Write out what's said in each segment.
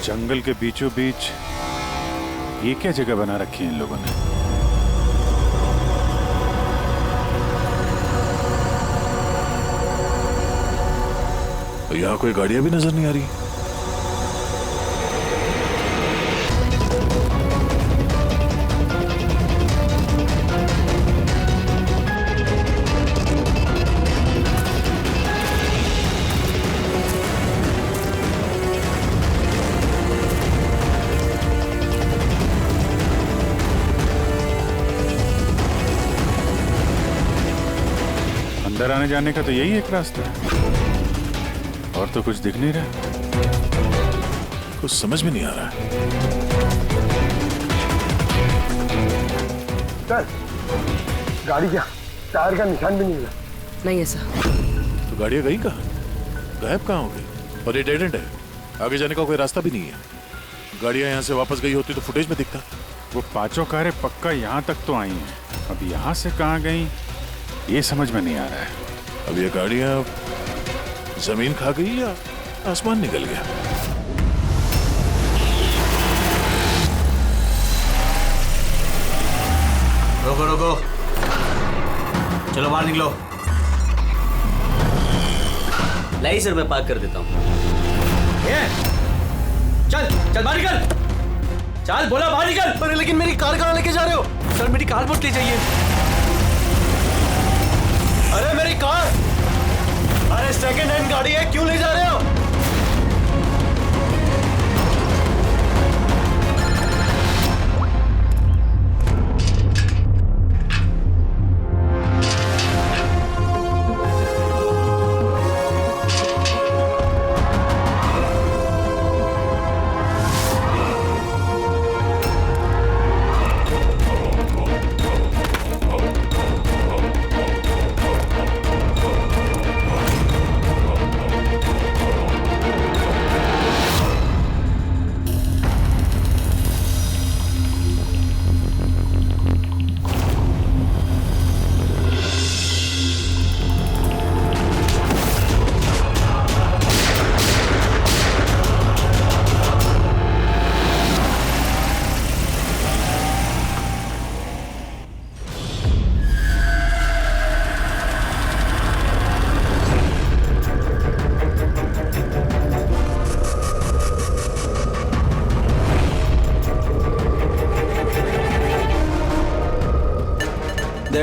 जंगल के बीचों बीच ये क्या जगह बना रखी है इन लोगों ने? यहाँ कोई गाड़ियां भी नजर नहीं आ रही। अंदर आने जाने का तो यही एक रास्ता है, और तो कुछ दिख नहीं रहा। कुछ समझ में नहीं आ रहा है। सर, गाड़ी क्या टायर का निशान भी नहीं मिला। नहीं है सर। तो गाड़ियां गई कहाँ? गायब कहाँ हो गई? और ये डेड एंड है, आगे जाने का कोई रास्ता भी नहीं है। गाड़ियां यहाँ से वापस गई होती तो फुटेज में दिखता। वो पांचों कारें पक्का यहाँ तक तो आई हैं, अब यहाँ से कहाँ गई ये समझ में नहीं आ रहा है। अब ये गाड़ियां जमीन खा गई या आसमान निकल गया? रोको रोको, चलो बाहर निकलो। लाई सर, मैं पार्क कर देता हूँ। चल चल बाहर निकल, चल बोला बाहर निकल। अरे लेकिन मेरी कार कहाँ लेके जा रहे हो? सर मेरी कार बुक ले जाइए। अरे मेरी कार, अरे सेकंड हैंड गाड़ी है, क्यों ले जा रहे हो?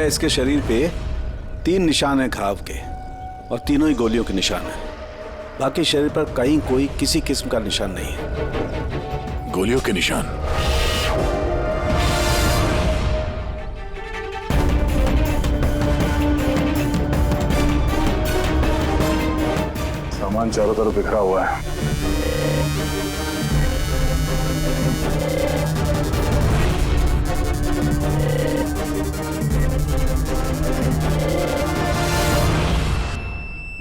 इसके शरीर पे 3 निशान हैं घाव के, और तीनों ही गोलियों के निशान हैं। बाकी शरीर पर कहीं कोई किसी किस्म का निशान नहीं है। गोलियों के निशान? सामान चारों तरफ बिखरा हुआ है।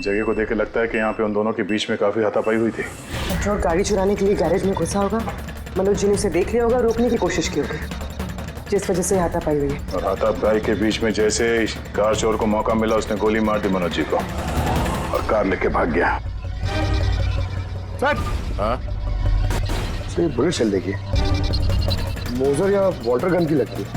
जगह को देख के लगता है कि यहाँ पे उन दोनों के बीच में काफी हाथापाई हुई थी। पेट्रोल गाड़ी चुराने के लिए गैरेज में घुसा होगा, मनोज जी ने उसे देख लिया होगा, रोकने की कोशिश की होगी, जिस वजह से हाथापाई हुई है। और हाथापाई के बीच में जैसे कार चोर को मौका मिला, उसने गोली मार दी मनोज जी को और कार लेके भाग गया। सर, हाँ? ये बुलेट चल देखिए, मोजर या वाटर गन की लगती है।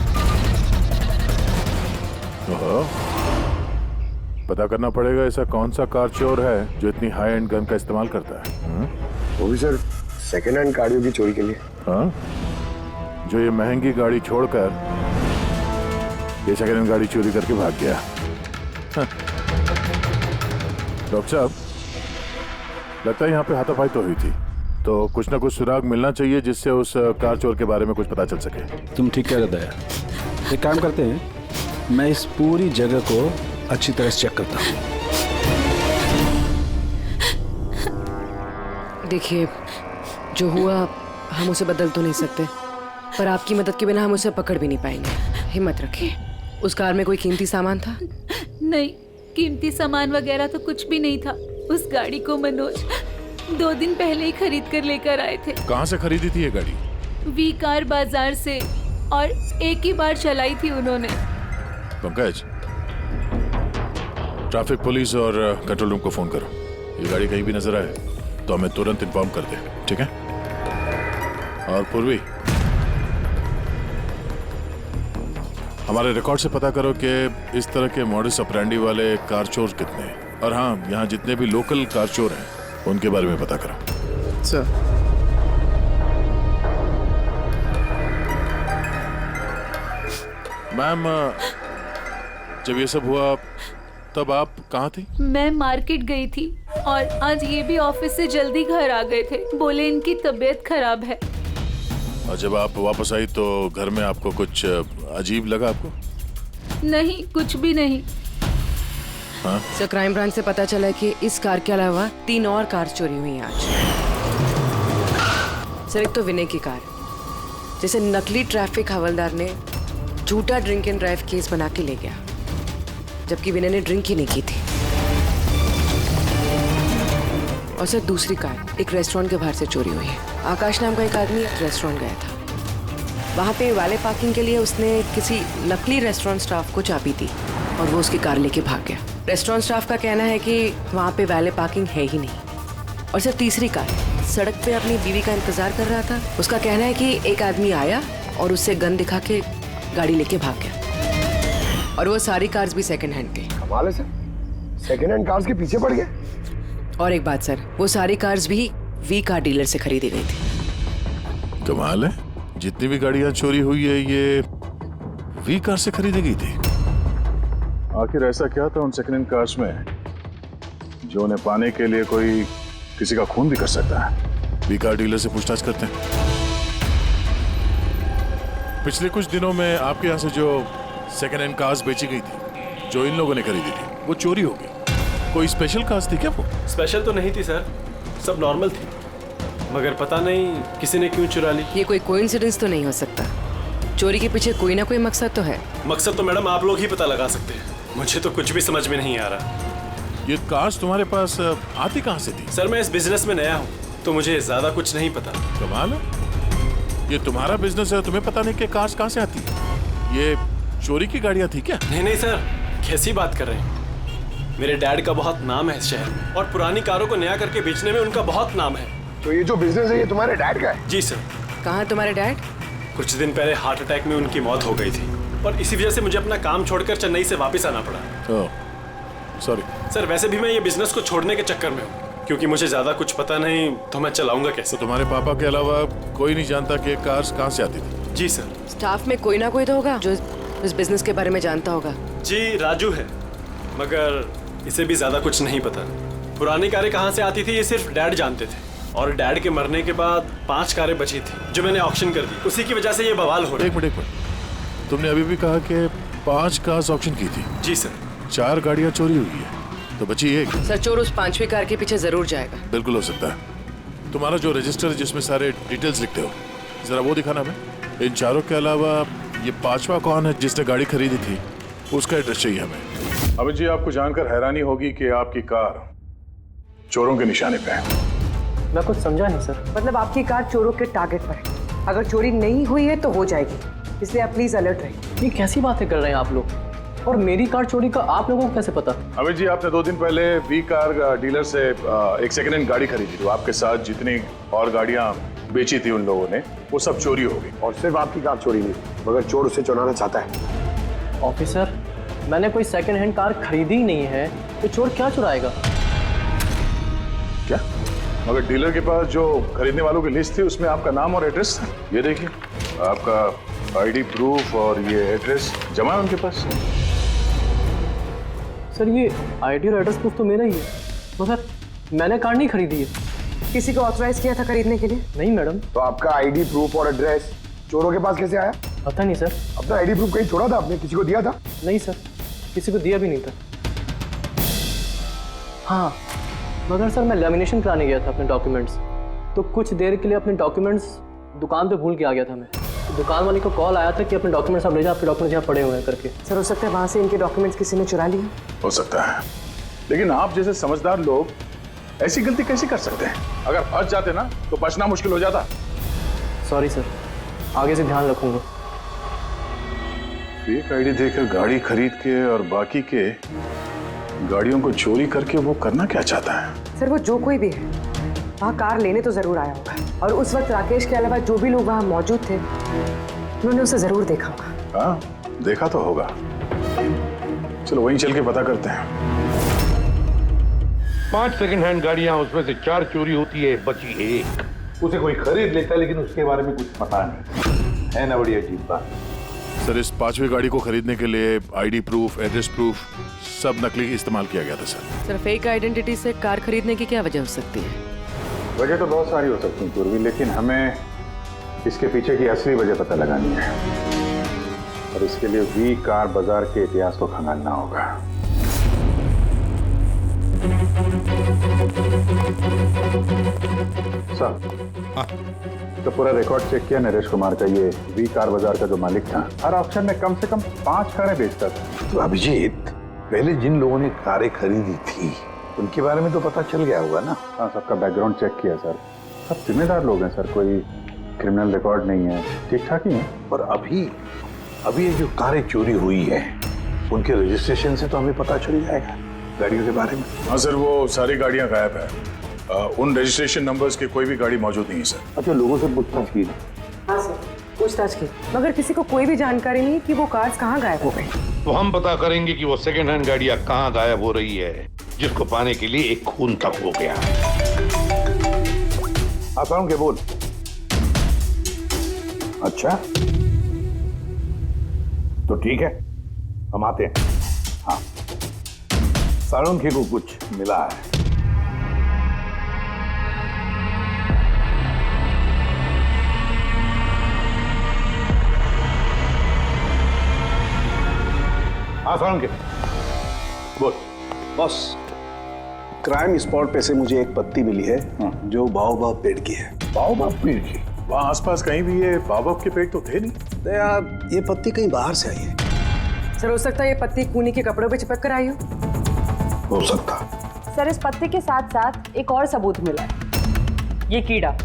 पता करना पड़ेगा ऐसा कौन सा कार चोर है जो इतनी हाई एंड गन का इस्तेमाल करता है। वो भी सर सेकेंड हैंड गाड़ियों की चोरी के लिए। हाँ? जो ये महंगी गाड़ी छोड़कर ये सेकेंड हैंड गाड़ी चोरी करके भाग गया। हाँ। डॉक्टर साहब, लगता है यहाँ पे हाथापाई तो हुई थी, तो कुछ ना कुछ सुराग मिलना चाहिए जिससे उस कार चोर के बारे में कुछ पता चल सके। तुम ठीक कह रहे दया। एक काम करते हैं, मैं इस पूरी जगह को अच्छी तरह से चेक करता हूँ। देखिए, जो हुआ हम उसे बदल तो नहीं सकते, पर आपकी मदद के बिना हम उसे पकड़ भी नहीं पाएंगे। हिम्मत रखिए। उस कार में कोई कीमती सामान था? नहीं, कीमती सामान वगैरह तो कुछ भी नहीं था। उस गाड़ी को मनोज 2 दिन पहले ही खरीद कर लेकर आए थे। कहाँ से खरीदी थी ये गाड़ी? वी कार बाजार से, और एक ही बार चलाई थी उन्होंने। पंकज, ट्रैफिक पुलिस और कंट्रोल रूम को फोन करो। ये गाड़ी कहीं भी नजर आए तो हमें तुरंत इन्फॉर्म कर दे, ठीक है? और पूर्वी, हमारे रिकॉर्ड से पता करो कि इस तरह के मॉडस ऑपरेंडी वाले कार चोर कितने हैं। और हाँ, यहाँ जितने भी लोकल कार चोर हैं उनके बारे में पता करो। सर। मैम, जब ये सब हुआ तब आप कहाँ थी? मैं मार्केट गई थी और आज ये भी ऑफिस से जल्दी घर आ गए थे। बोले इनकी तबीयत खराब है। और जब आप वापस आई तो घर में आपको कुछ अजीब लगा आपको? नहीं, कुछ भी नहीं। हाँ? सर, क्राइम ब्रांच से पता चला है कि इस कार के अलावा 3 और कार चोरी हुई हैं आज। सर, एक तो विनय की कार, जैसे नकली ट्रैफिक हवलदार ने झूठा ड्रिंक एंड ड्राइव केस बना के ले गया, जबकि विनय ने ड्रिंक ही नहीं की थी। और सर, दूसरी कार एक रेस्टोरेंट के बाहर से चोरी हुई है। आकाश नाम का एक आदमी एक रेस्टोरेंट गया था, वहाँ पे वाले पार्किंग के लिए उसने किसी नकली रेस्टोरेंट स्टाफ को चाबी दी और वो उसकी कार लेके भाग गया। रेस्टोरेंट स्टाफ का कहना है कि वहाँ पे वाले पार्किंग है ही नहीं। और सर, तीसरी कार सड़क पे अपनी बीवी का इंतजार कर रहा था। उसका कहना है कि एक आदमी आया और उससे गन दिखा के गाड़ी लेके भाग गया। और वो सारी कार्स भी सेकंड हैंड थे। कमाल है सर, सेकंड हैंड कार्स के पीछे पड़ गए। और एक बात सर, वो सारी कार्स भी वी कार डीलर से खरीदी गई थी। कमाल है, जितनी भी गाड़ियां चोरी हुई है ये वी कार से खरीदी गई थी। आखिर ऐसा क्या था उन सेकंड हैंड कार्स में जो उन्हें पाने के लिए कोई किसी का खून भी कर सकता है? वी कार डीलर से पूछताछ करते हैं। पिछले कुछ दिनों में आपके यहाँ से जो सेकंड हैंड कार्स बेची गई थी, जो इन लोगों ने खरीदी थी, वो चोरी हो गई। कोई स्पेशल कार्स थी क्या वो? स्पेशल तो नहीं थी सर, सब नॉर्मल थी, मगर पता नहीं किसी ने क्यों चुरा ली। ये कोई कोइंसिडेंस तो नहीं हो सकता। चोरी के पीछे कोई ना कोई मकसद तो है। मकसद तो मैडम आप लोग ही पता लगा सकते हैं, मुझे तो कुछ भी समझ में नहीं आ रहा। ये कार्स तुम्हारे पास आती कहाँ से थी? सर, मैं इस बिजनेस में नया हूँ तो मुझे ज्यादा कुछ नहीं पता। कमाल है, ये तुम्हारा बिजनेस है, तुम्हें पता नहीं कि कार्स कहाँ से आती है? ये चोरी की गाड़ियाँ थी क्या? नहीं नहीं सर, कैसी बात कर रहे हैं। मेरे डैड का बहुत नाम है इस शहर में और पुरानी कारों को नया करके बेचने में उनका बहुत नाम है। तो ये जो बिजनेस है ये तुम्हारे डैड का है? जी सर। कहाँ तुम्हारे डैड? कुछ दिन पहले हार्ट अटैक में उनकी मौत हो गई थी और इसी वजह से मुझे अपना काम छोड़कर चेन्नई से वापस आना पड़ा। ओह, सॉरी। सर, वैसे भी मैं ये बिजनेस को छोड़ने के चक्कर में हूँ, क्योंकि मुझे ज्यादा कुछ पता नहीं तो मैं चलाऊंगा कैसे। तो तुम्हारे पापा के अलावा कोई नहीं जानता कि कार्स कहाँ से आती थी? जी सर। स्टाफ में कोई ना कोई तो होगा जो इस बिजनेस के बारे में जानता होगा। जी, राजू है, मगर इसे भी ज्यादा कुछ नहीं पता। पुरानी कारें कहाँ से आती थी ये सिर्फ डैड जानते थे, और डैड के मरने के बाद 5 कारें बची थी जो मैंने ऑक्शन कर दी। उसी की वजह से ये बवाल हो रहा है। एक मिनट, तुमने अभी भी कहा कि 5 कार्स ऑक्शन की थी। जी सर। 4 गाड़ियाँ चोरी हुई है तो बची एक। सर, चोर उस 5वीं कार के पीछे जरूर जाएगा। बिल्कुल हो सकता है। तुम्हारा जो रजिस्टर है जिसमें सारे डिटेल्स लिखते हो, जरा वो दिखाना हमें। इन 4 के अलावा ये 5वां कौन है जिसने गाड़ी खरीदी थी, उसका एड्रेस चाहिए हमें। अमित जी, आपको जानकर हैरानी होगी कि आपकी कार चोरों के निशाने पे है। मैं कुछ समझा नहीं सर। मतलब आपकी कार चोरों के टारगेट पर है। अगर चोरी नहीं हुई है तो हो जाएगी, इसलिए आप प्लीज अलर्ट रहिए। ये कैसी बातें कर रहे हैं आप लोग? और मेरी कार चोरी का आप लोगों को कैसे पता? अमित जी, आपने 2 दिन पहले वी कार डीलर से एक सेकंड हैंड गाड़ी खरीदी थी। आपके साथ जितनी और गाड़ियां बेची थी उन लोगों ने, वो सब चोरी हो गई। और सिर्फ आपकी कार चोरी नहीं, मगर चोर उसे चुराना चाहता है। ऑफिसर, मैंने कोई सेकंड हैंड कार खरीदी ही नहीं है, तो चोर क्या चुराएगा? क्या? मगर डीलर के पास जो खरीदने वालों की लिस्ट थी उसमें आपका नाम और एड्रेस था। ये देखिए, आपका आईडी प्रूफ और ये एड्रेस जमा है उनके पास। सर, ये आईडी और एड्रेस प्रूफ तो मेरा ही है, मगर मैंने कार नहीं खरीदी है। किसी को ऑथराइज किया था खरीदने के लिए? नहीं मैडम। तो आपका आईडी प्रूफ और एड्रेस चोरों के पास कैसे आया? पता नहीं सर। अपना आईडी प्रूफ कहीं छोड़ा था आपने? किसी को दिया था? नहीं सर, किसी को दिया भी नहीं था। हाँ, मगर सर मैं लेमिनेशन कराने गया था अपने डॉक्यूमेंट्स, तो कुछ देर के लिए अपने डॉक्यूमेंट्स दुकान पे भूल के आ गया था मैं। तो दुकान वाले को कॉल आया था कि अपने डॉक्यूमेंट्स आप ले जाओ, आपके डॉक्यूमेंट्स यहाँ पड़े हुए हैं करके। सर, हो सकता है वहाँ से इनके डॉक्यूमेंट्स किसी ने चुरा लिए। हो सकता है, लेकिन आप जैसे समझदार लोग ऐसी गलती कैसे कर सकते हैं? अगर फंस जाते ना तो बचना मुश्किल हो जाता। सॉरी सर, आगे से ध्यान रखूंगा। फेक आईडी देकर गाड़ी खरीद के और बाकी के गाड़ियों को चोरी करके वो करना क्या चाहता है? सर, वो जो कोई भी है वहाँ कार लेने तो जरूर आया होगा। और उस वक्त राकेश के अलावा जो भी लोग वहां मौजूद थे उन्होंने उसे जरूर देखा होगा। हाँ, देखा तो होगा। चलो वहीं चल के पता करते हैं। 5 सेकंड हैंड गाड़ियां, उसमें से 4 चोरी होती है, बची 1। उसे कोई खरीद लेता है, लेकिन उसके बारे में कुछ पता नहीं है ना। बड़ी अजीब बात। सर, इस 5वीं गाड़ी को खरीदने के लिए आईडी प्रूफ, एड्रेस प्रूफ सब नकली इस्तेमाल किया गया था सर। सर, फेक आइडेंटिटी से कार खरीदने की क्या वजह हो सकती है? वजह तो बहुत सारी हो सकती है पूर्वी, लेकिन हमें इसके पीछे की असली वजह पता लगानी है और इसके लिए वी कार बाजार के इतिहास को खंगालना होगा। तो पूरा रिकॉर्ड चेक किया नरेश कुमार का। ये वी कार बाजार का जो मालिक था, हर ऑक्शन में कम से कम 5 कारें बेचता था। तो अभिजीत, पहले जिन लोगों ने कारें खरीदी थी उनके बारे में तो पता चल गया होगा ना? हाँ, सबका बैकग्राउंड चेक किया सर। सब जिम्मेदार लोग हैं सर, कोई क्रिमिनल रिकॉर्ड नहीं है, ठीक ठाक ही है। और अभी ये जो कारें चोरी हुई है उनके रजिस्ट्रेशन से तो हमें पता चल जाएगा गाड़ियों के बारे में। हाँ सर, वो सारी गाड़ियां गायब है। उन रजिस्ट्रेशन नंबर्स की कोई भी गाड़ी मौजूद नहीं है सर। अच्छा, लोगों से पूछताछ की? हाँ सर, पूछताछ की, मगर किसी को कोई भी जानकारी नहीं कि वो कार्स कहाँ गायब हो गई। तो हम पता करेंगे कि वो सेकंड हैंड गाड़ियां कहाँ गायब हो रही है, जिसको पाने के लिए एक खून तक हो गया। आसान के बोल। अच्छा, तो ठीक है, हम आते हैं। हाँ, साळुंखे को कुछ मिला है। हाँ साळुंखे, बोल। बॉस, क्राइम स्पॉट पे से मुझे एक पत्ती मिली है जो बाओबाब पेड़ की है। बाओबाब पेड़ की? वहाँ आसपास कहीं भी ये बाओबाब के पेड़ तो थे नहीं। यार, ये पत्ती कहीं बाहर से आई है। सर, हो सकता है ये पत्ती खूनी के कपड़ों पे चिपक कर आई हो सकता। सर, इस पत्ते के साथ साथ एक और सबूत मिला है। ये कीड़ा,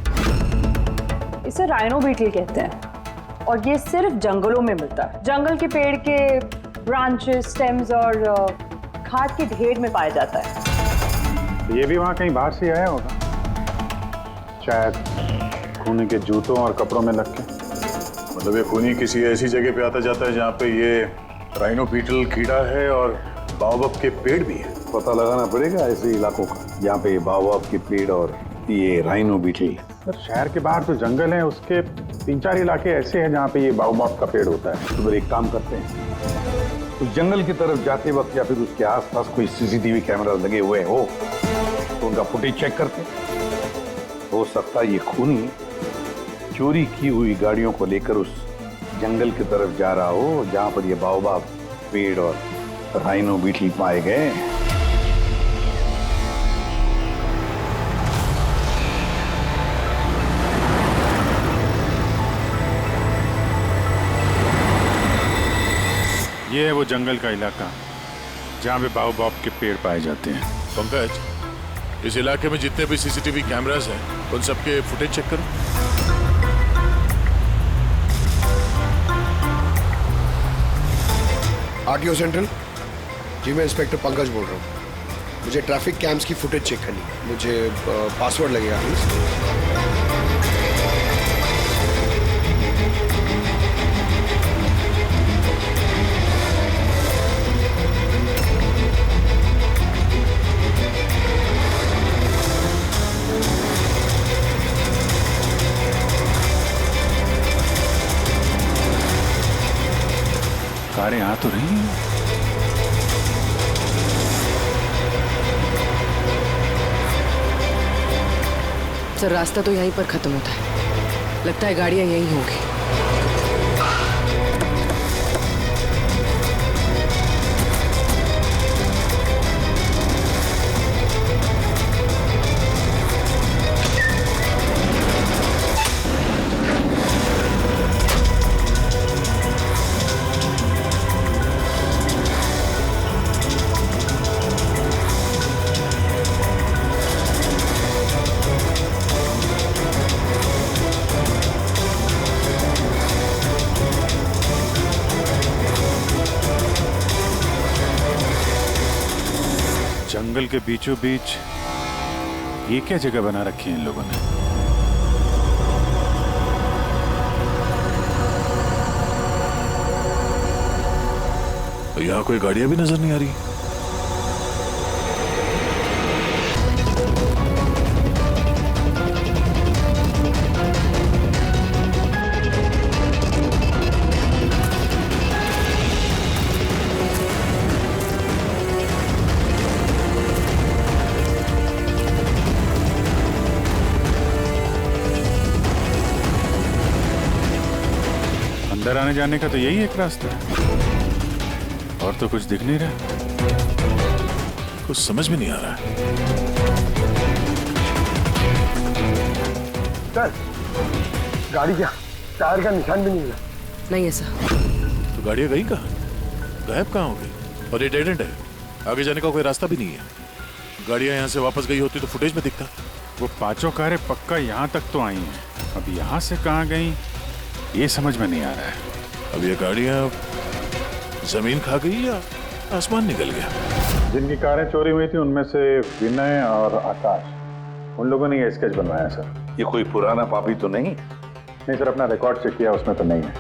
इसे राइनो बीटल कहते हैं और ये सिर्फ जंगलों में मिलता है। जंगल के पेड़ के ब्रांचेस, स्टेम्स और खाद के ढेर में पाया जाता है। ये भी वहाँ कहीं बाहर से आया होगा, शायद खूनी के जूतों और कपड़ों में लग के। मतलब ये खूनी किसी ऐसी जगह पे आता जाता है जहाँ पे ये राइनो बीटल कीड़ा है और बाओबाब के पेड़ भी है। पता लगाना पड़ेगा ऐसे इलाकों का जहाँ पे बाओबाब के पेड़ और ये राइनो बीटल। सर, शहर के बाहर जो जंगल है उसके 3-4 इलाके ऐसे हैं जहाँ पे ये बाओबाब का पेड़ होता है। तो फिर एक काम करते हैं, उस जंगल की तरफ जाते वक्त या फिर उसके आसपास कोई सीसीटीवी कैमरा लगे हुए हो तो उनका फुटेज चेक करते हैं। हो सकता है ये खूनी चोरी की हुई गाड़ियों को लेकर उस जंगल की तरफ जा रहा हो जहां पर ये बाओबाब पेड़ और राइनो बीटल पाए गए। ये है वो जंगल का इलाका जहाँ पे बाओबाब के पेड़ पाए जाते हैं। पंकज, इस इलाके में जितने भी सीसीटीवी कैमरास हैं उन सबके फुटेज चेक करो। आरटीओ सेंट्रल जी, मैं इंस्पेक्टर पंकज बोल रहा हूँ। मुझे ट्रैफिक कैम्स की फुटेज चेक करनी है। मुझे पासवर्ड लगेगा प्लीज। कारें आ तो रही हैं। सर, रास्ता तो यहीं पर खत्म होता है। लगता है गाड़ियां यहीं होंगी। जंगल के बीचों बीच ये क्या जगह बना रखी है इन लोगों ने? यहाँ कोई गाड़ियां भी नजर नहीं आ रही। अंदर आने जाने का तो यही एक रास्ता है, और तो कुछ दिख नहीं रहा। कुछ समझ में नहीं आ रहा है। सर, गाड़ी क्या टायर का निशान भी नहीं मिला। नहीं है सर। तो गाड़ियां गई कहाँ? गायब कहाँ हो गई? और ये डेड एंड है, आगे जाने का कोई रास्ता भी नहीं है। गाड़ियां यहाँ से वापस गई होती तो फुटेज में दिखता। वो पांचों कारें पक्का यहाँ तक तो आई हैं, अब यहाँ से कहाँ गई ये समझ में नहीं आ रहा है। अब ये गाड़ियां जमीन खा गई या आसमान निकल गया? जिनकी कारें चोरी हुई थी उनमें से विनय और आकाश, उन लोगों ने ये स्केच बनवाया सर। ये कोई पुराना पापी तो नहीं? नहीं सर, अपना रिकॉर्ड चेक किया, उसमें तो नहीं है।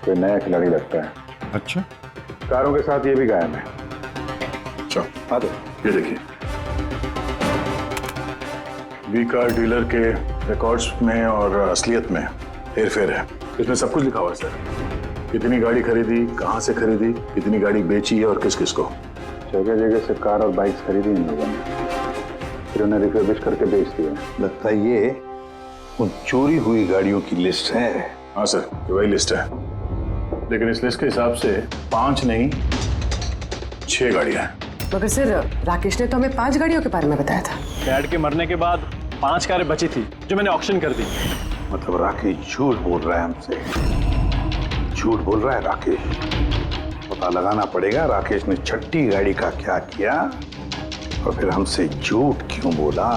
कोई नया खिलाड़ी लगता है। अच्छा, कारों के साथ ये भी गायब है। चलो आ दो, ये देखिए, वी कार डीलर के रिकॉर्ड्स में और असलियत में हेरफेर है। इसमें सब कुछ लिखा हुआ है सर, कितनी गाड़ी खरीदी, कहाँ से खरीदी, कितनी गाड़ी बेची है और किस किस को। जगह जगह से कार और बाइक्स खरीदी इन लोगों ने, फिर उन्हें रिफर्बिश करके बेच दिया। लगता है ये उन चोरी हुई गाड़ियों की लिस्ट है। हाँ सर, ये वही लिस्ट है, लेकिन इस लिस्ट के हिसाब से 5 नहीं 6 गाड़ियां हैं। मगर सर, राकेश ने तो हमें 5 गाड़ियों के बारे में बताया था। डैड के मरने के बाद 5 कारें बची थी जो मैंने ऑक्शन कर दी। मतलब राकेश झूठ बोल रहा है हमसे, झूठ बोल रहा है राकेश। पता लगाना पड़ेगा राकेश ने छठी गाड़ी का क्या किया और फिर हमसे झूठ क्यों बोला।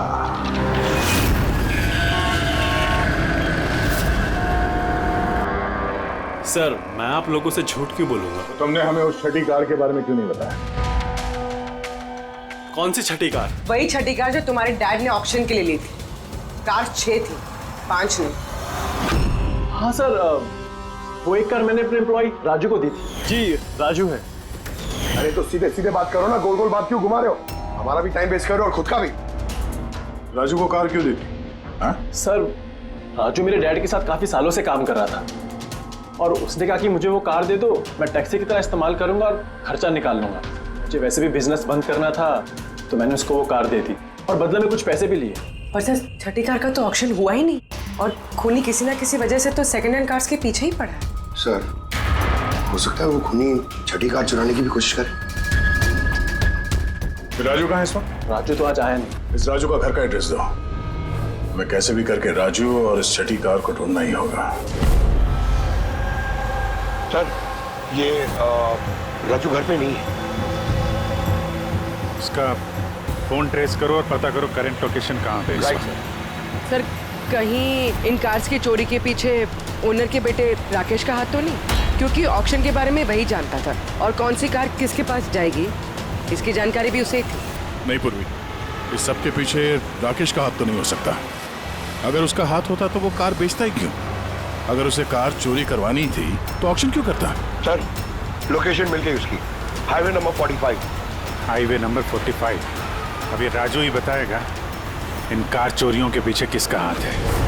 सर, मैं आप लोगों से झूठ क्यों बोलूंगा? तुमने हमें उस छठी कार के बारे में क्यों नहीं बताया? कौन सी छठी कार? वही छठी कार जो तुम्हारे डैड ने ऑक्शन के लिए ली थी। कार 6 थी, 5 नहीं। हाँ सर, वो एक कार मैंने अपने एम्प्लॉय राजू को दी थी। जी, राजू है। अरे तो सीधे सीधे बात करो ना, गोल गोल बात क्यों घुमा रहे हो? हमारा भी टाइम वेस्ट कर रहे हो और खुद का भी। राजू को कार क्यों दी थी? हाँ? सर, राजू मेरे डैड के साथ काफी सालों से काम कर रहा था और उसने कहा कि मुझे वो कार दे दो, मैं टैक्सी की तरह इस्तेमाल करूंगा और खर्चा निकाल लूंगा। मुझे वैसे भी बिजनेस बंद करना था तो मैंने उसको वो कार दे दी और बदले में कुछ पैसे भी लिए। पर सर, छठी कार का तो ऑक्शन हुआ ही नहीं और खूनी किसी ना किसी वजह से तो सेकंड हैंड कार्स के पीछे ही पड़ा है। सर, हो सकता है वो खूनी छठी कार चुराने की भी कोशिश करे। राजू कहाँ है इस वक्त? राजू तो आज आया नहीं। इस राजू का घर का एड्रेस दो, मैं कैसे भी करके राजू और इस छठी कार को ढूंढना ही होगा। सर, ये राजू घर पे नहीं है। उसका फोन ट्रेस करो और पता करो करंट लोकेशन कहाँ पे है इस वक्त। सर, कहीं इन कार्स की चोरी के पीछे ओनर के बेटे राकेश का हाथ तो नहीं? क्योंकि ऑक्शन के बारे में वही जानता था और कौन सी कार किसके पास जाएगी इसकी जानकारी भी उसे ही थी। नहीं पूर्वी, इस सब के पीछे राकेश का हाथ तो नहीं हो सकता। अगर उसका हाथ होता तो वो कार बेचता ही क्यों? अगर उसे कार चोरी करवानी थी तो ऑक्शन क्यों करता? सर, लोकेशन मिल गई उसकी, हाईवे नंबर 45। Highway number 45। अब ये राजू ही बताएगा इन कार चोरियों के पीछे किसका हाथ है।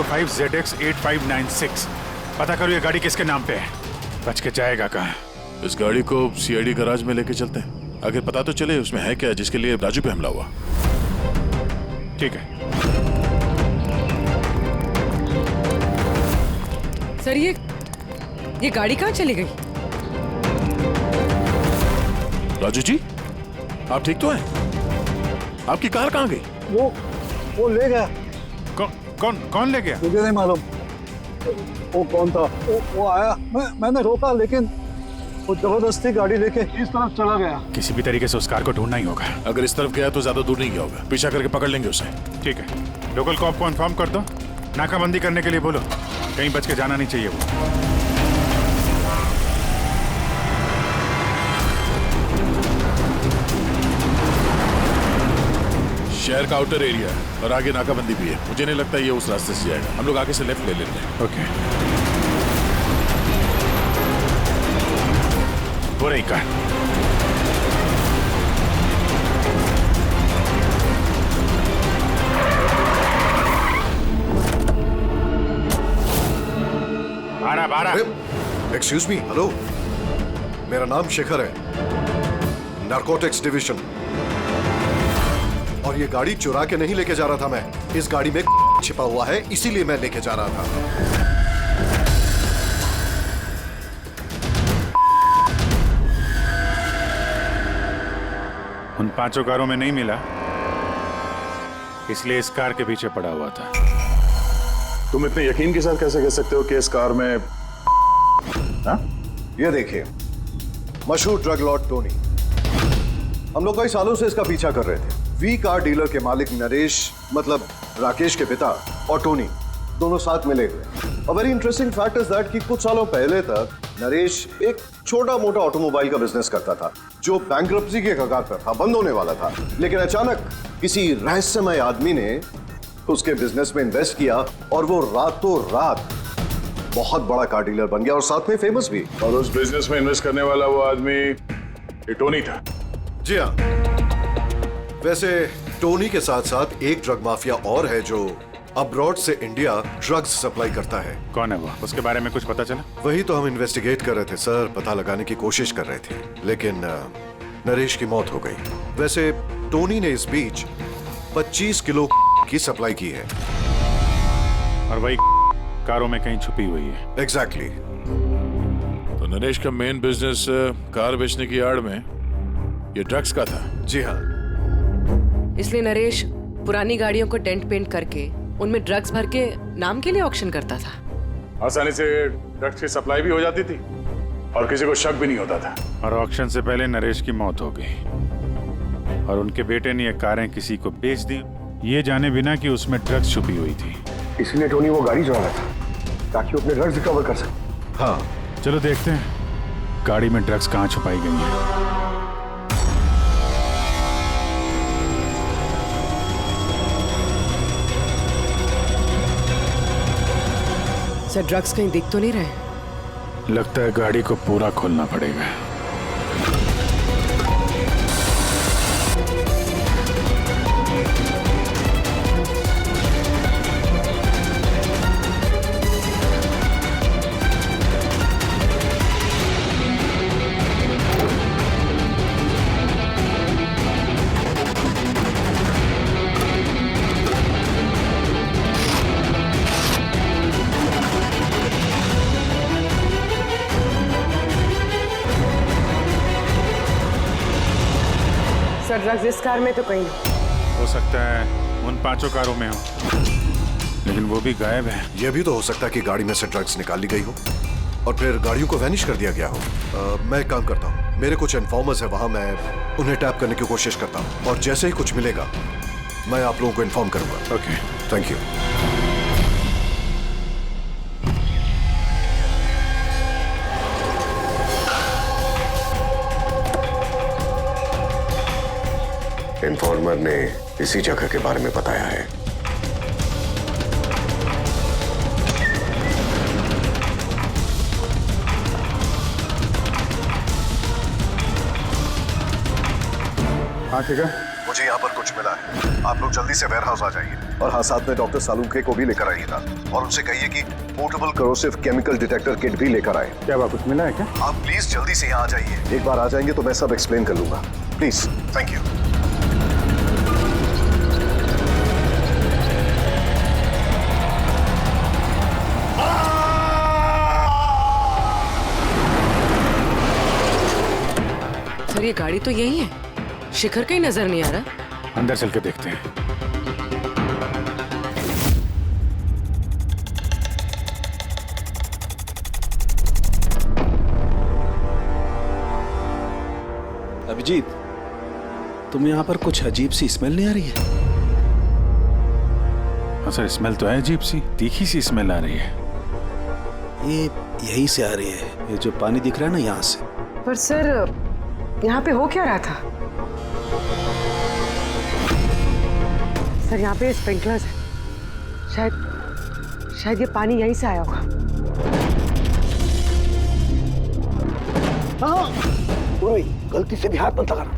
05ZX8596। पता करो ये गाड़ी किसके नाम पे है। बच के जाएगा कहाँ? इस गाड़ी को सीआईडी गैराज में लेके चलते हैं, आखिर पता तो चले उसमें है क्या जिसके लिए राजू पे हमला हुआ। ठीक है। सर ये गाड़ी कहाँ चली गई? राजू जी, आप ठीक तो हैं? आपकी कार कहाँ गई? वो ले गया। कौन ले गया? मुझे नहीं मालूम वो कौन था। वो आया, मैंने रोका, लेकिन वो जबरदस्ती गाड़ी लेके इस तरफ चला गया। किसी भी तरीके से उस कार को ढूंढना ही होगा। अगर इस तरफ गया तो ज्यादा दूर नहीं गया होगा, पीछा करके पकड़ लेंगे उसे। ठीक है, लोकल कॉप को इन्फॉर्म कर दो, नाकाबंदी करने के लिए बोलो, कहीं बच के जाना नहीं चाहिए वो। शहर का आउटर एरिया है और आगे नाकाबंदी भी है। मुझे नहीं लगता ये उस रास्ते से जाएगा। हम लोग आगे से लेफ्ट ले लेते हैं। ओके। वो रही कार। एक्सक्यूज मी, हेलो, मेरा नाम शेखर है, नारकोटिक्स डिवीजन। और ये गाड़ी चुरा के नहीं लेके जा रहा था मैं, इस गाड़ी में छिपा हुआ है, इसीलिए मैं लेके जा रहा था। उन 5 कारों में नहीं मिला, इसलिए इस कार के पीछे पड़ा हुआ था। तुम इतने यकीन के साथ कैसे कह सकते हो कि इस कार में? हाँ? ये देखिए, मशहूर ड्रग लॉर्ड टोनी, हम लोग कई सालों से इसका पीछा कर रहे थे। वी कार डीलर के मालिक नरेश, मतलब राकेश के पिता, और टोनी दोनों साथ मिले हुए। A very interesting fact is that कि कुछ सालों पहले तक नरेश एक छोटा मोटा ऑटोमोबाइल का बिजनेस करता था जो बैंक्रप्सी के कगार पर था, बंद होने वाला था। लेकिन अचानक किसी रहस्यमय आदमी ने उसके बिजनेस में इन्वेस्ट किया और वो रातों रात बहुत बड़ा कार डीलर बन गया और साथ में फेमस भी। और उस बिजनेस में इन्वेस्ट करने वाला वो आदमी ये टोनी था। जी हाँ, वैसे टोनी के साथ साथ एक ड्रग माफिया और है जो अब्रॉड से इंडिया ड्रग्स सप्लाई करता है। कौन है वो? उसके बारे में कुछ पता चला? वही तो हम इन्वेस्टिगेट कर रहे थे सर, पता लगाने की कोशिश कर रहे थे, लेकिन नरेश की मौत हो गई। वैसे टोनी ने इस बीच 25 किलो की सप्लाई की है और वही कारों में कहीं छुपी हुई है। एग्जैक्टली। तो नरेश का मेन बिजनेस कार बेचने की आड़ में ये ड्रग्स का था। जी हाँ। इसलिए नरेश पुरानी गाड़ियों को डेंट पेंट करके उनमें ड्रग्स भर के नाम के लिए ऑक्शन करता था। आसानी से ड्रग्स की सप्लाई भी हो जाती थी और किसी को शक भी नहीं होता था। और ऑक्शन से पहले नरेश की मौत हो गई और उनके बेटे ने ये कारें किसी को बेच दी, ये जाने बिना कि उसमें ड्रग्स छुपी हुई थी। इसलिए टोनी वो गाड़ी चुरा रहा था ताकि वो अपने ड्रग्स रिकवर कर सके। हाँ, चलो देखते हैं गाड़ी में ड्रग्स कहाँ छुपाई गई है। सर ड्रग्स कहीं दिख तो नहीं रहे? लगता है गाड़ी को पूरा खोलना पड़ेगा। सर ड्रग्स इस कार में तो कहीं नहीं। हो सकता है उन 5 कारों में हो, लेकिन वो भी गायब है। यह भी तो हो सकता है कि गाड़ी में से ड्रग्स निकाल ली गई हो और फिर गाड़ियों को वैनिश कर दिया गया हो। मैं एक काम करता हूँ, मेरे कुछ इन्फॉर्मर्स है वहां, मैं उन्हें टैप करने की कोशिश करता हूँ और जैसे ही कुछ मिलेगा मैं आप लोगों को इन्फॉर्म करूंगा। Okay, thank you. इन्फॉर्मर ने इसी जगह के बारे में बताया है। हाँ ठीक है। मुझे यहाँ पर कुछ मिला है। आप लोग जल्दी से वेयरहाउस आ जाइए और हाँ, साथ में डॉक्टर सालुंखे को भी लेकर आइएगा और उनसे कहिए कि portable corrosive chemical detector kit भी लेकर आए। क्या हुआ, कुछ मिला है क्या? आप प्लीज जल्दी से यहाँ आ जाइए। एक बार आ जाएंगे तो मैं सब एक्सप्लेन कर लूंगा। Please, thank you. सर ये गाड़ी तो यही है, शिखर कहीं नजर नहीं आ रहा। अंदर चल के देखते हैं। अभिजीत, तुम यहाँ पर कुछ अजीब सी स्मेल नहीं आ रही है? हाँ सर, स्मेल तो है अजीब सी, तीखी सी स्मेल आ रही है। ये यहीं से आ रही है, ये जो पानी दिख रहा है ना यहाँ से। पर सर यहाँ पे हो क्या रहा था? सर यहाँ पे स्प्रिंकलर्स है, शायद ये पानी यहीं से आया होगा। गलती से भी हाथ मत लगाना।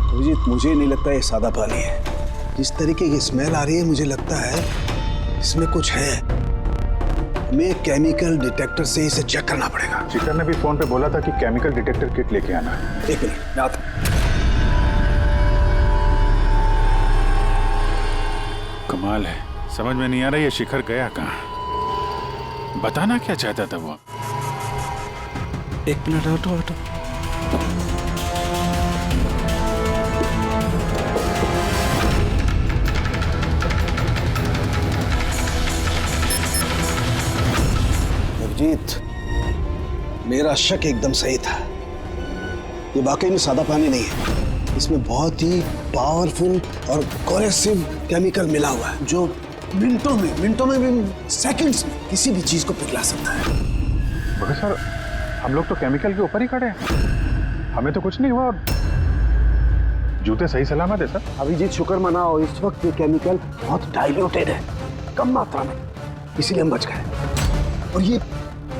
अभिजीत, मुझे नहीं लगता ये सादा पानी है। जिस तरीके की स्मेल आ रही है, मुझे लगता है इसमें कुछ है। हमें केमिकल डिटेक्टर से इसे चेक करना पड़ेगा। शिखर ने भी फोन पे बोला था कि केमिकल डिटेक्टर किट लेके आना है। एक मिनट, मैं आता हूं। कमाल है, समझ में नहीं आ रहा ये शिखर गया कहाँ। बताना क्या चाहता था वो? एक मिनट, हटो। अभिजीत, मेरा शक एकदम सही था। ये वाकई में सादा पानी नहीं है, इसमें बहुत ही पावरफुल और कोरेसिव केमिकल मिला हुआ है जो मिनटों में भी, सेकंड्स में किसी भी चीज को पिघला सकता है। मगर सर, हम लोग तो केमिकल के ऊपर ही खड़े हैं, हमें तो कुछ नहीं हुआ। जूते सही सलामत है सर। अभिजीत, शुक्र मनाओ, इस वक्त ये केमिकल बहुत डाइल्यूटेड है, कम मात्रा में, इसीलिए हम बच गए। और ये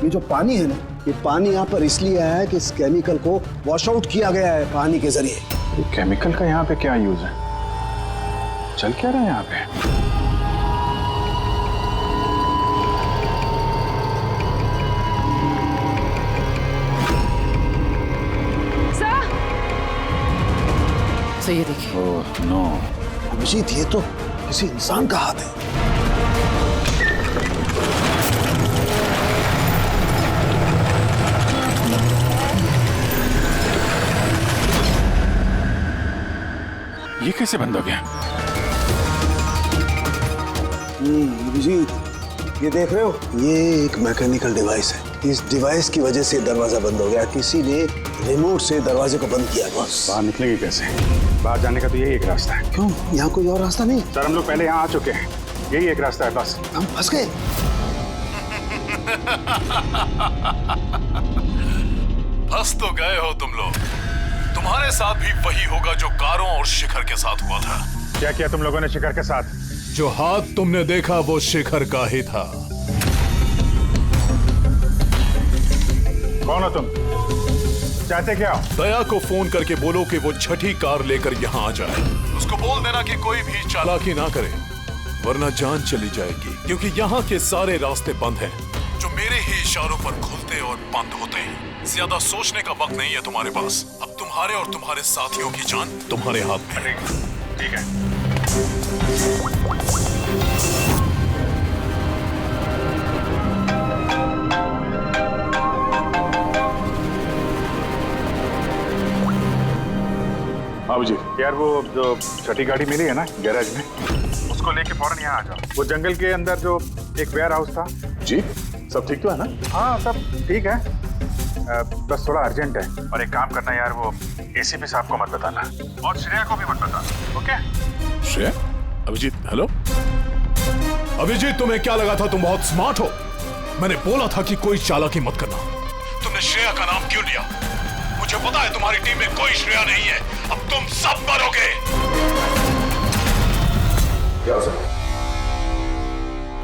जो पानी है ना, ये पानी यहाँ पर इसलिए आया है कि इस केमिकल को वॉश आउट किया गया है पानी के जरिए। ये केमिकल का यहाँ पे क्या यूज है? चल क्या रहा है यहाँ पे? ये देखिए। ओह नो अभिजीत, ये तो किसी इंसान का हाथ है। ये कैसे बंद हो गया? अभिजीत, ये देख रहे हो, ये एक मैकेनिकल डिवाइस है। इस डिवाइस की वजह से दरवाजा बंद हो गया। किसी ने रिमोट से दरवाजे को बंद किया। बस बाहर निकलेंगे कैसे? बाहर जाने का तो यही एक रास्ता है। क्यों, यहाँ कोई और रास्ता नहीं? सर, हम लोग पहले यहाँ आ चुके हैं, यही एक रास्ता है बस। हम फंस गए। फंस तो गए हो तुम लोग। तुम्हारे साथ भी वही होगा जो कारों और शिखर के साथ हुआ था। क्या किया तुम लोगों ने शिखर के साथ? जो हाथ तुमने देखा वो शिखर का ही था। कौन हो तुम? चाहते क्या हो? दया को फोन करके बोलो कि वो छठी कार लेकर यहाँ आ जाए। उसको बोल देना कि कोई भी चालाकी ना करे, वरना जान चली जाएगी। क्योंकि यहाँ के सारे रास्ते बंद हैं, जो मेरे ही इशारों पर खुलते और बंद होते हैं। ज्यादा सोचने का वक्त नहीं है तुम्हारे पास। अब तुम्हारे और तुम्हारे साथियों की जान तुम्हारे हाथ में है। ठीक है। बाबू जी, यार वो जो छठी गाड़ी मिली है ना गैराज में, उसको लेके फौरन यहाँ आ जाओ। वो जंगल के अंदर जो एक वेयर हाउस था। जी, सब ठीक तो है ना? हाँ, सब ठीक है। बस थोड़ा अर्जेंट है। और एक काम करना यार, वो एसीपी साहब को मत बताना और श्रेया को भी मत बताना, ओके? श्रेया? अभिजीत, हेलो अभिजीत, तुम्हें क्या लगा था तुम बहुत स्मार्ट हो? मैंने बोला था कि कोई चालाकी मत करना। तुमने श्रेया का नाम क्यों लिया? मुझे पता है तुम्हारी टीम में कोई श्रेया नहीं है। अब तुम सब मरोगे। क्या हो सकता?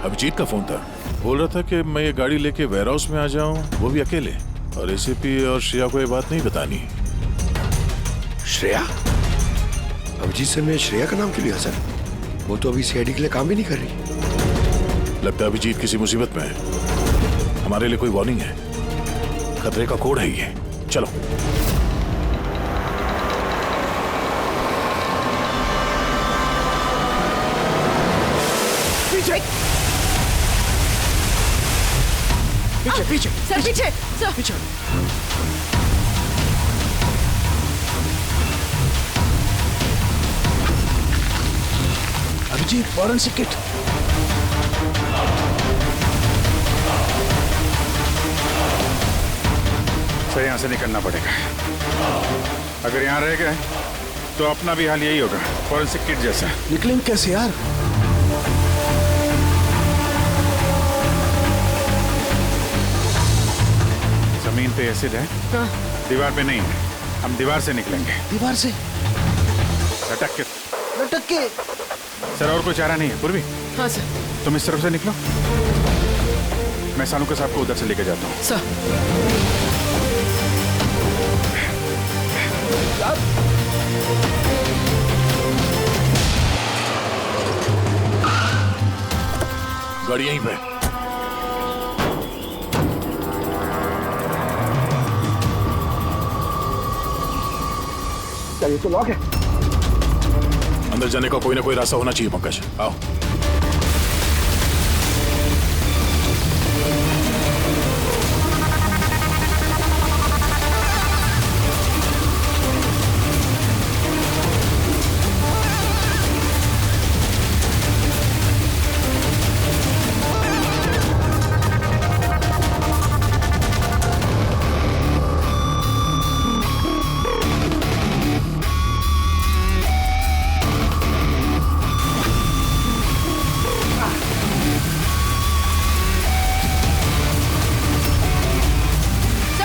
अभिजीत का फोन था, बोल रहा था कि मैं ये गाड़ी लेके वेयर हाउस में आ जाऊं, वो भी अकेले, और एसीपी और श्रेया को ये बात नहीं बतानी। श्रेया? अभिजीत से मैं श्रेया का नाम क्यों लिया सर? वो तो अभी सीआईडी के लिए काम भी नहीं कर रही। लगता है अभिजीत किसी मुसीबत में है। हमारे लिए कोई वार्निंग है, खतरे का कोड है ये। चलो। पीछे पीछे पीछे सर पीछे सर पीछे। Abhijit forensic kit. सर यहाँ से निकलना पड़ेगा। अगर यहाँ रह गए तो अपना भी हाल यही होगा, फॉरेंसिक किट जैसा। निकलेंगे कैसे यार? जमीन पे एसिड है, दीवार पे नहीं है। हम दीवार से निकलेंगे। दीवार से लटक के। लटक के? सर और कोई चारा नहीं है। पूर्वी, हाँ सर। तुम इस तरफ से निकलो, मैं सानू के साहब को उधर से लेके जाता हूँ। सर गाड़ी यहीं पे। ये तो लॉक है। अंदर जाने का कोई ना कोई रास्ता होना चाहिए पंकज। आओ।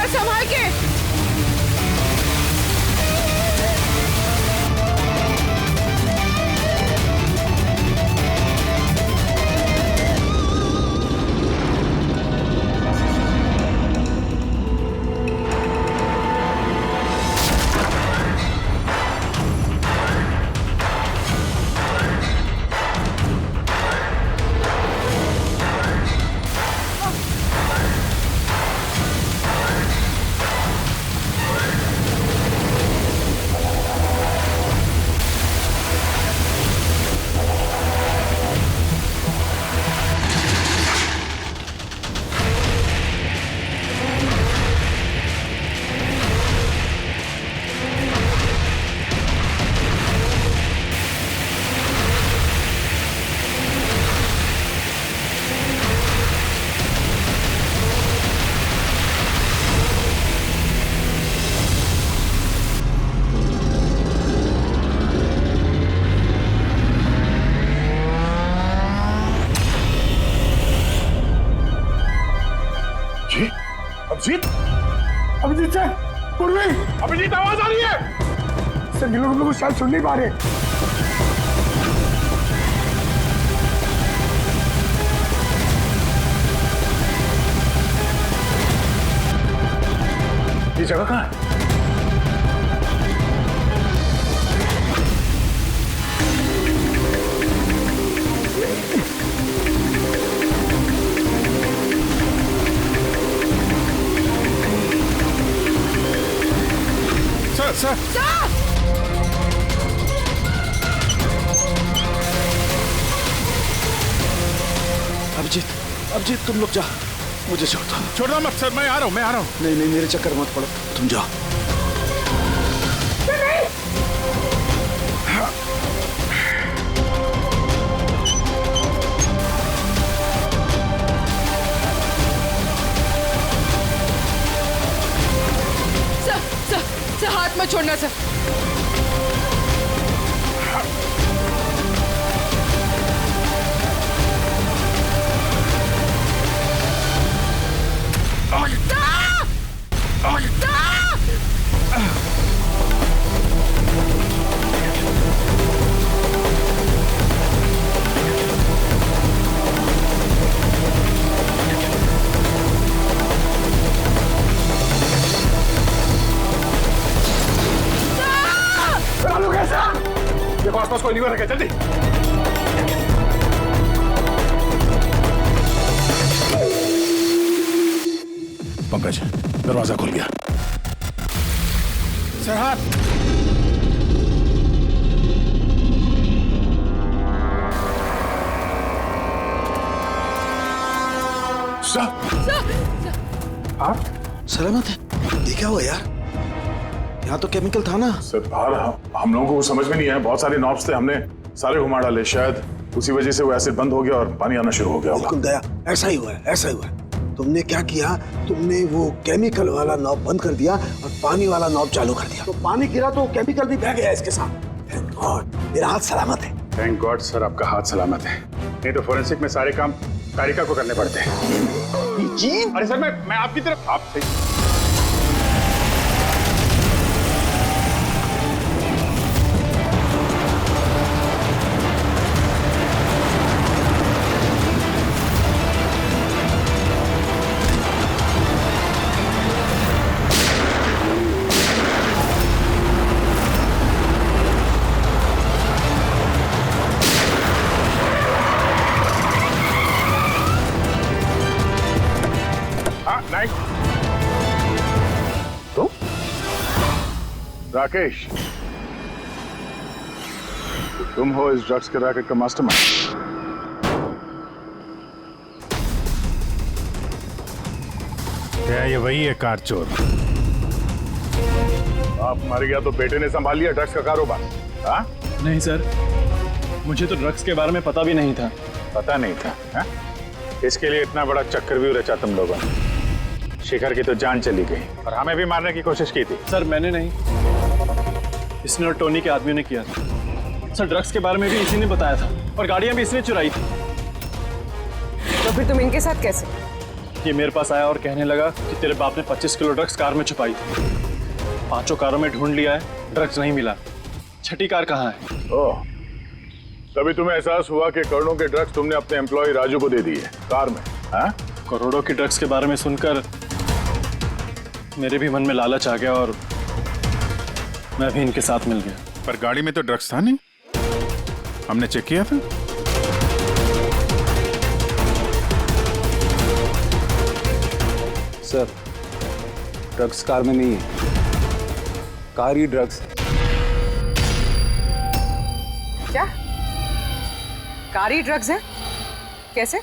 संभाल के। अभिजीत, अभिजीत सर, पूर्वी, अभिजीत आवाज आ रही है। सर ये लोग हम लोग को शायद सुन नहीं पा रहे। ये जगह कहाँ है? सर अभिजीत, अभिजीत तुम लोग जा, मुझे छोड़ दो। छोड़ना मत सर, मैं आ रहा हूँ, मैं आ रहा हूँ। नहीं नहीं, मेरे चक्कर मत पड़ो, तुम जाओ। सर हाथ मत छोड़ना सर। आसपास कोई नहीं रखे, जल्दी। पंकज, दरवाजा खुल गया। सरहद, हाँ सलामत है? ये क्या हुआ यार? यहाँ तो केमिकल था ना। सर बाहर हम लोगों को समझ में नहीं आया, बहुत सारे नॉब्स थे, हमने सारे घुमा डाले, शायद उसी वजह से वो एसिड बंद हो गया और पानी आना शुरू हो गया। बिल्कुल दया, ऐसा ही हुआ है, ऐसा ही हुआ है। तुमने क्या किया? तुमने वो केमिकल वाला नॉब बंद कर दिया और पानी वाला नॉब चालू कर दिया, तो पानी गिरा तो केमिकल भी बह गया इसके साथ। थैंक गॉड, मेरा हाथ सलामत है। थैंक गॉड सर, आपका हाथ सलामत है, नहीं तो फोरेंसिक में सारे काम कारिका को करने पड़ते हैं। जी अरे सर, मैं आपकी तरफ आपसे तो राकेश, तुम हो इस ड्रग्स के रैकेट का मास्टरमाइंड। क्या ये वही है कार चोर? आप मर गया तो बेटे ने संभाल लिया ड्रग्स का कारोबार? हाँ? नहीं सर, मुझे तो ड्रग्स के बारे में पता भी नहीं था। पता नहीं था हा? इसके लिए इतना बड़ा चक्रव्यूह रचा तुम लोगों ने। शिखर की तो जान चली गई और हमें भी मारने की कोशिश की थी। सर मैंने नहीं, इसने और टोनी के आदमियों ने किया था। सर ड्रग्स के बारे में भी इसी ने बताया था और गाड़ियां भी इसने चुराई थी। तो फिर तुम इनके साथ कैसे? ये मेरे पास आया और कहने लगा कि तेरे बाप ने 25 किलो ड्रग्स कार में छुपाई थी। 5 कारों में ढूंढ लिया है, ड्रग्स नहीं मिला। 6ठी कार कहाँ है? ओह, तभी तुम्हें एहसास हुआ कि करोड़ों के ड्रग्स तुमने अपने एम्प्लॉय राजू को दे दिए कार में। हाँ? करोड़ों की ड्रग्स के बारे में सुनकर मेरे भी मन में लालच आ गया और मैं भी इनके साथ मिल गया। पर गाड़ी में तो ड्रग्स था नहीं, हमने चेक किया था। सर ड्रग्स कार में नहीं है, कार ही ड्रग्स है। क्या? कार ही ड्रग्स है? कैसे?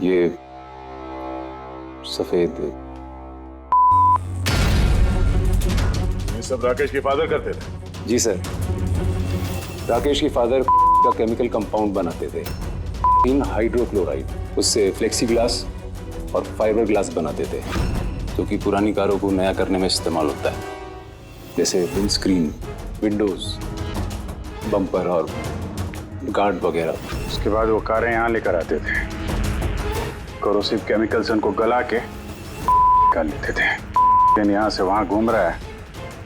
ये सफेद, ये सब राकेश के फादर करते थे? जी सर, राकेश के फादर का केमिकल कंपाउंड बनाते थे, इन हाइड्रोक्लोराइड। उससे फ्लेक्सी ग्लास और फाइबर ग्लास बनाते थे, जो कि पुरानी कारों को नया करने में इस्तेमाल होता है, जैसे विंड स्क्रीन, विंडोज, बम्पर और गार्ड वगैरह। उसके बाद वो कारें यहाँ लेकर आते थे, कोरोसिव केमिकल से उनको गला के निकाल लेते थे। लेकिन यहाँ से वहाँ घूम रहा है,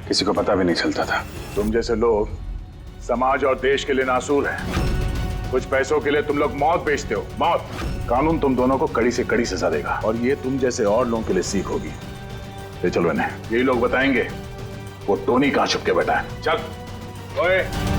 किसी को पता भी नहीं चलता था। तुम जैसे लोग समाज और देश के लिए नासूर हैं। कुछ पैसों के लिए तुम लोग मौत बेचते हो, मौत। कानून तुम दोनों को कड़ी से कड़ी सजा देगा और ये तुम जैसे और लोगों के लिए सीख होगी। ले चलो इन्हें, यही लोग बताएंगे वो टोनी कहाँ छुप के बैठा है। चल ओए।